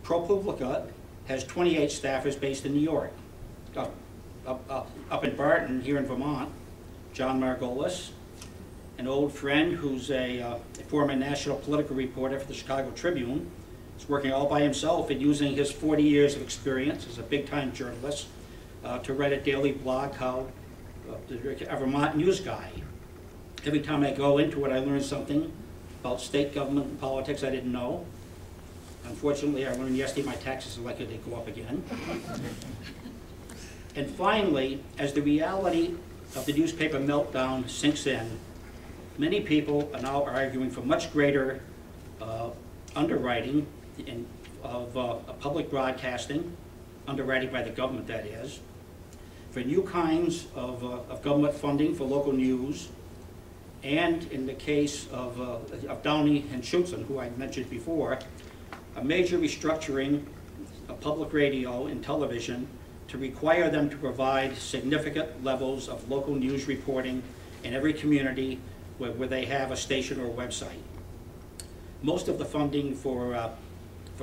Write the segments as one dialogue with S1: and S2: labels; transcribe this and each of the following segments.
S1: ProPublica has 28 staffers based in New York. Up in Barton, here in Vermont, John Margolis, an old friend who's a former national political reporter for the Chicago Tribune, is working all by himself and using his 40 years of experience as a big-time journalist to write a daily blog called a Vermont News Guide. Every time I go into it, I learn something about state government and politics I didn't know. Unfortunately, I learned yesterday my taxes are likely to go up again. And finally, as the reality of the newspaper meltdown sinks in, many people are now arguing for much greater underwriting of public broadcasting, underwriting by the government, that is, for new kinds of government funding for local news, and in the case of Downey and Schutzen, who I mentioned before, a major restructuring of public radio and television to require them to provide significant levels of local news reporting in every community where they have a station or a website. Most of the funding for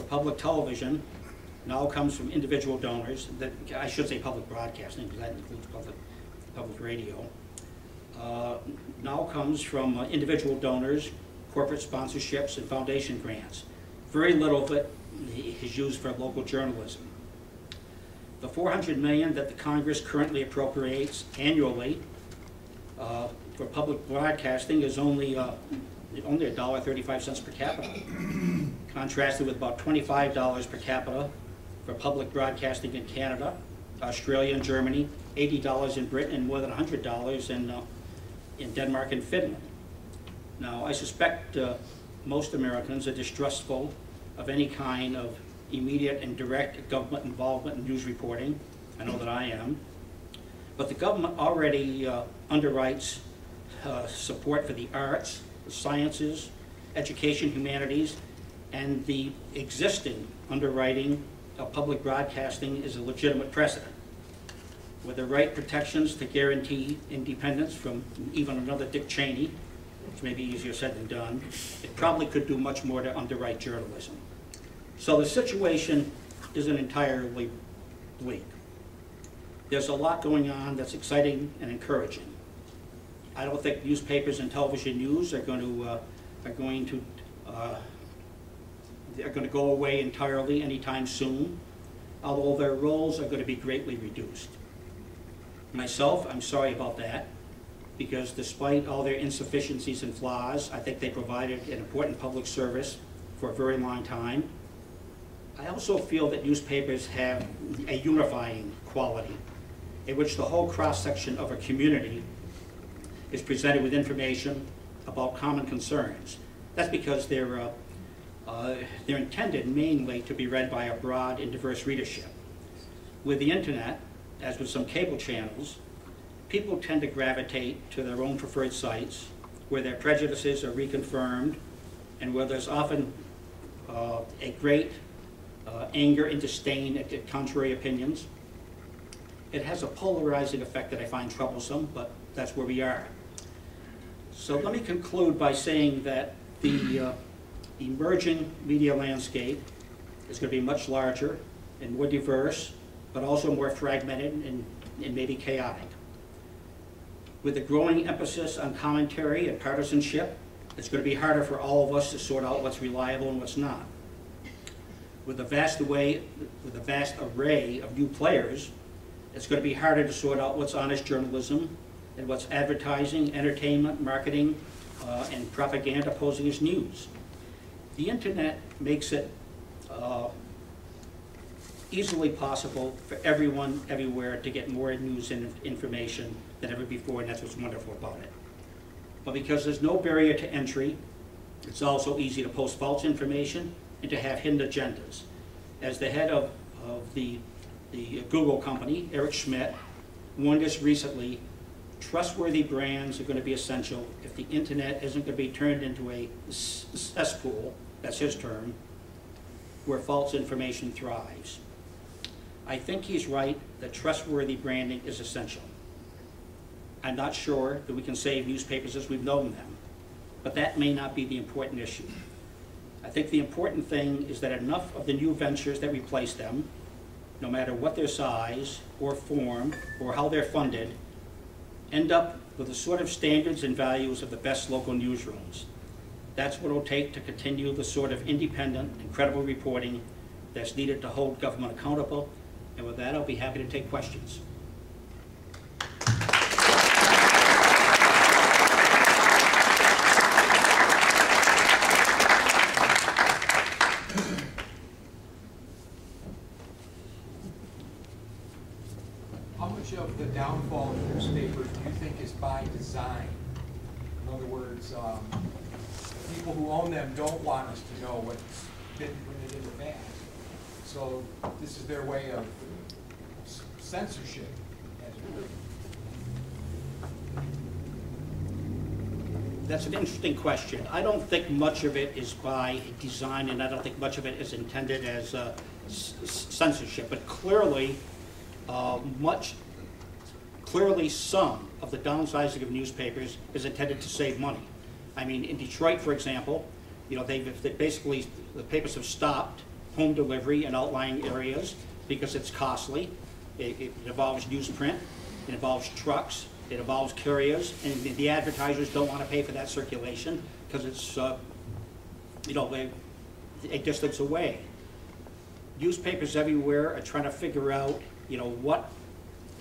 S1: public television now comes from individual donors. I should say public broadcasting, because that includes public radio. Now comes from individual donors, corporate sponsorships, and foundation grants. Very little of it is used for local journalism. The $400 million that the Congress currently appropriates annually for public broadcasting is only $1.35 per capita, contrasted with about $25 per capita for public broadcasting in Canada, Australia, and Germany, $80 in Britain, and more than $100 in Denmark and Finland. Now, I suspect most Americans are distrustful of any kind of immediate and direct government involvement in news reporting. I know that I am. But the government already underwrites support for the arts, the sciences, education, humanities, and the existing underwriting of public broadcasting is a legitimate precedent. With the right protections to guarantee independence from even another Dick Cheney, which may be easier said than done, it probably could do much more to underwrite journalism. So the situation isn't entirely bleak. There's a lot going on that's exciting and encouraging. I don't think newspapers and television news are going to go away entirely anytime soon, although their roles are going to be greatly reduced. Myself, I'm sorry about that, because despite all their insufficiencies and flaws, I think they provided an important public service for a very long time. I also feel that newspapers have a unifying quality in which the whole cross-section of a community is presented with information about common concerns. That's because they're intended mainly to be read by a broad and diverse readership. With the internet, as with some cable channels, people tend to gravitate to their own preferred sites where their prejudices are reconfirmed and where there's often a great anger and disdain at contrary opinions. It has a polarizing effect that I find troublesome, but that's where we are. So let me conclude by saying that the emerging media landscape is going to be much larger and more diverse, but also more fragmented and maybe chaotic. With a growing emphasis on commentary and partisanship, it's going to be harder for all of us to sort out what's reliable and what's not. With a vast array of new players, it's going to be harder to sort out what's honest journalism and what's advertising, entertainment, marketing, and propaganda posing as news. The internet makes it easily possible for everyone, everywhere, to get more news and information than ever before, and that's what's wonderful about it. But because there's no barrier to entry, it's also easy to post false information and to have hidden agendas. As the head of the Google company, Eric Schmidt, warned us recently, trustworthy brands are going to be essential if the internet isn't going to be turned into a cesspool, that's his term, where false information thrives. I think he's right that trustworthy branding is essential. I'm not sure that we can save newspapers as we've known them, but that may not be the important issue. I think the important thing is that enough of the new ventures that replace them, no matter what their size or form or how they're funded, end up with the sort of standards and values of the best local newsrooms. That's what it'll take to continue the sort of independent and credible reporting that's needed to hold government accountable. And with that, I'll be happy to take questions.
S2: How much of the downfall of newspapers do you think is by design? In other words, people who own them don't want us to know what's been printed in the past. So this is their way of censorship, as it were.
S1: That's an interesting question. I don't think much of it is by design, and I don't think much of it is intended as censorship. But clearly, some of the downsizing of newspapers is intended to save money. I mean, in Detroit, for example, you know, they basically, the papers have stopped home delivery in outlying areas because it's costly. It involves newsprint, it involves trucks, it involves couriers, and the advertisers don't want to pay for that circulation because it's, you know, a distance away. Newspapers everywhere are trying to figure out, you know, what,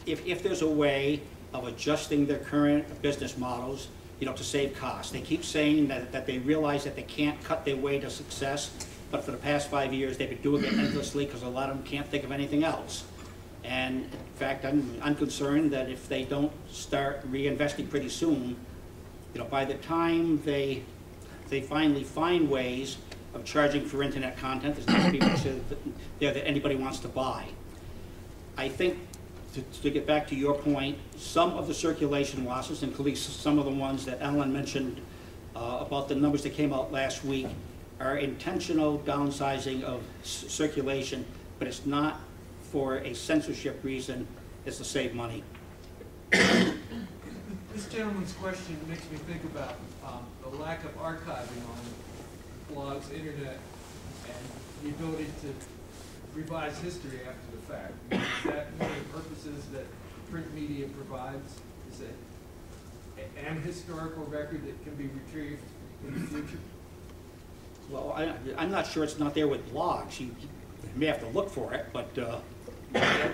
S1: if there's a way of adjusting their current business models, you know, to save costs. They keep saying that they realize that they can't cut their way to success, but for the past 5 years they've been doing it endlessly because a lot of them can't think of anything else. And in fact, I'm concerned that if they don't start reinvesting pretty soon, you know, by the time they finally find ways of charging for internet content, there's not people there that anybody wants to buy. I think, to get back to your point, some of the circulation losses, including some of the ones that Ellen mentioned about the numbers that came out last week, are intentional downsizing of circulation, but it's not for a censorship reason, it's to save money.
S3: This gentleman's question makes me think about the lack of archiving on blogs, internet, and the ability to revise history after the fact. Is that one of the purposes that print media provides? Is it an historical record that can be retrieved in the future?
S1: Well, I'm not sure it's not there with blogs. You may have to look for it, but I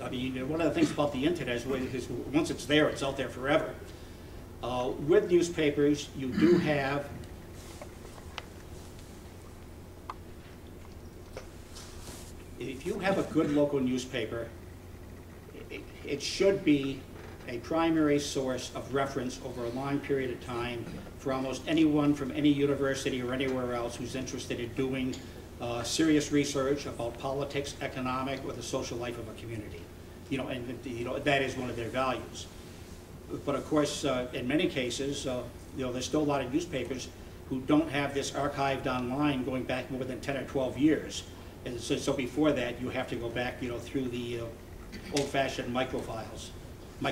S1: mean, one of the things about the internet is once it's there, it's out there forever. With newspapers, you do have if you have a good local newspaper, it should be a primary source of reference over a long period of time for almost anyone from any university or anywhere else who's interested in doing serious research about politics, economic, or the social life of a community. You know, and you know, that is one of their values. But of course, in many cases, you know, there's still a lot of newspapers who don't have this archived online going back more than 10 or 12 years. And so before that, you have to go back, you know, through the old-fashioned microfiche.
S4: Could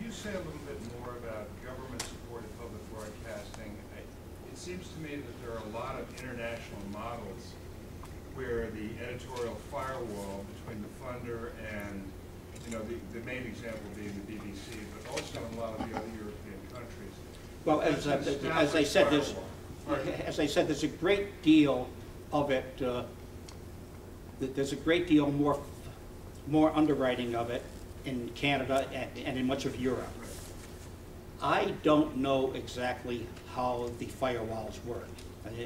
S4: you say a little bit more about government-supported public broadcasting? It seems to me that there are a lot of international models where the editorial firewall between the funder and, you know, the main example being the BBC, but also in a lot of the other European countries.
S1: Well, as I said, there's a great deal of it. There's a great deal more underwriting of it in Canada and in much of Europe. I don't know exactly how the firewalls work.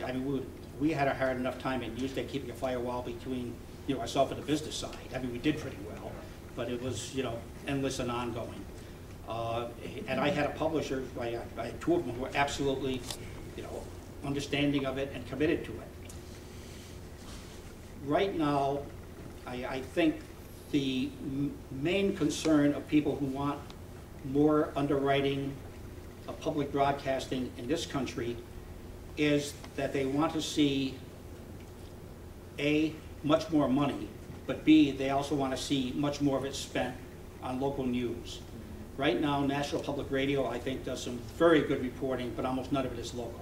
S1: I mean, we had a hard enough time at Newsday keeping a firewall between, you know, ourselves and the business side. I mean, we did pretty well, but it was, you know, endless and ongoing. And I had a publisher, I had two of them who were absolutely, you know, understanding of it and committed to it. Right now, I think the main concern of people who want more underwriting of public broadcasting in this country is that they want to see, A, much more money, but B, they also want to see much more of it spent on local news. Right now, National Public Radio, I think, does some very good reporting, but almost none of it is local.